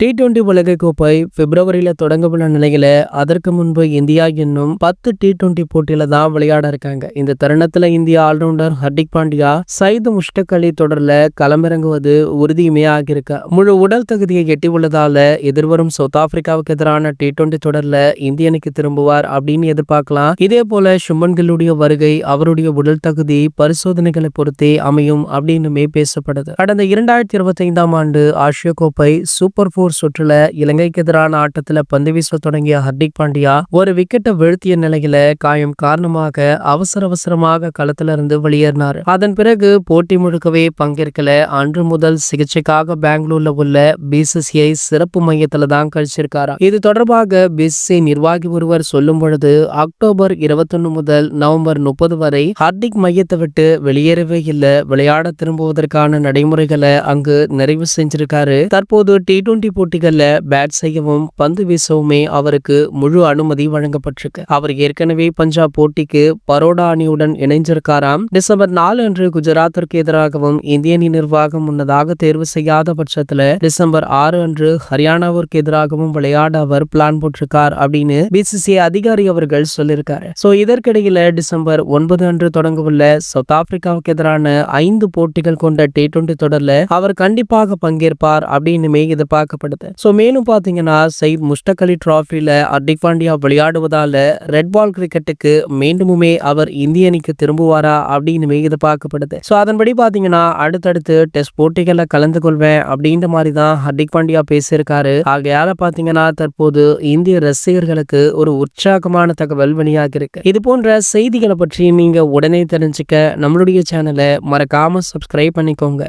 T20 உலகக்கோப்பை பிப்ரவரியில் தொடங்கவுள்ள நிலையில அதற்கு முன்பு இந்தியா இன்னும் 10 T20 போட்டியில தான் விளையாட இருக்காங்க. இந்த தருணத்துல இந்திய ஆல்ரவுண்டர் ஹர்திக் பாண்டியா சயித் முஷ்டக் அலி தொடர்ல களமிறங்குவது உறுதியுமே ஆகியிருக்கு. முழு உடல் தகுதியை எட்டியுள்ளதால எதிர்வரும் சவுத் ஆப்பிரிக்காவுக்கு எதிரான T20 தொடர்ல இந்திய அணிக்கு திரும்புவார் அப்படின்னு எதிர்பார்க்கலாம். இதே போல சுப்மன் கில்லுடைய வருகை அவருடைய உடல் தகுதி பரிசோதனைகளை பொறுத்தே அமையும் அப்படின்னுமே பேசப்படுது. கடந்த 2025ஆம் ஆண்டு ஆசிய கோப்பை சூப்பர் சுற்றுல இலங்கைக்கு எதிரான ஆட்டத்துல பந்து வீச தொடங்கிய ஹர்திக் பாண்டியா ஒரு விக்கெட்டை வீழ்த்திய நிலையில காயம் காரணமாக அவசரமாக களத்துல இருந்து வெளியேறினார். அதன் பிறகு போட்டி முழுக்கவே பங்கேற்கல. அன்று முதல் சிகிச்சைக்காக பெங்களூர்ல உள்ள BCCI சிறப்பு மையத்துல தான் கழிச்சிருக்காரா. இது தொடர்பாக BCCI நிர்வாகி ஒருவர் சொல்லும் பொழுது அக்டோபர் 21 முதல் நவம்பர் 30 வரை ஹர்திக் மையத்தை விட்டு வெளியேறவே இல்லை. விளையாட திரும்புவதற்கான நடைமுறைகளை அங்கு நிறைவு செஞ்சிருக்காரு. தற்போது T20 போட்டிகள்ல பேட் செய்யவும் பந்து வீசவுமே அவருக்கு முழு அனுமதி வழங்கப்பட்டிருக்கு. அவர் ஏற்கனவே பஞ்சாப் போட்டிக்கு பரோடா அணியுடன் இணைஞ்சிருக்காராம். டிசம்பர் 4 அன்று குஜராத்திற்கு எதிராகவும் இந்திய அணி நிர்வாகம் முன்னதாக தேர்வு செய்யாத பட்சத்துல டிசம்பர் 6 அன்று ஹரியானாவிற்கு எதிராகவும் விளையாட அவர் பிளான் போட்டிருக்கார் அப்படின்னு BCCI அதிகாரி அவர்கள் சொல்லியிருக்காரு. இதற்கிடையில டிசம்பர் 9 அன்று தொடங்கவுள்ள சவுத் ஆப்பிரிக்காவுக்கு எதிரான 5 போட்டிகள் கொண்ட T20 தொடர்ல அவர் கண்டிப்பாக பங்கேற்பார் அப்படின்னுமே எதிர்பார்க்கப்படுது. மேலும் பாத்தீங்கன்னா சயித் முஷ்டக் அலி டிராபில ஹர்திக் பாண்டியா விளையாடுவதால ரெட் பால் கிரிக்கெட்டுக்கு மீண்டுமே அவர் இந்திய அணிக்கு திரும்புவாரா அப்படின்னு எதிர்பார்க்கப்படுது. அதன்படி பாத்தீங்கன்னா அடுத்தடுத்து டெஸ்ட் போட்டிகள்ல கலந்து கொள்வேன் அப்படின்ற மாதிரி தான் ஹர்திக் பாண்டியா பேசியிருக்காரு. ஆகையால பாத்தீங்கன்னா தற்போது இந்திய ரசிகர்களுக்கு ஒரு உற்சாகமான தகவல் வெளியாகி இருக்கு. இது போன்ற செய்திகளை பற்றி நீங்க உடனே தெரிஞ்சுக்க நம்மளுடைய சேனலை மறக்காம சப்ஸ்கிரைப் பண்ணிக்கோங்க.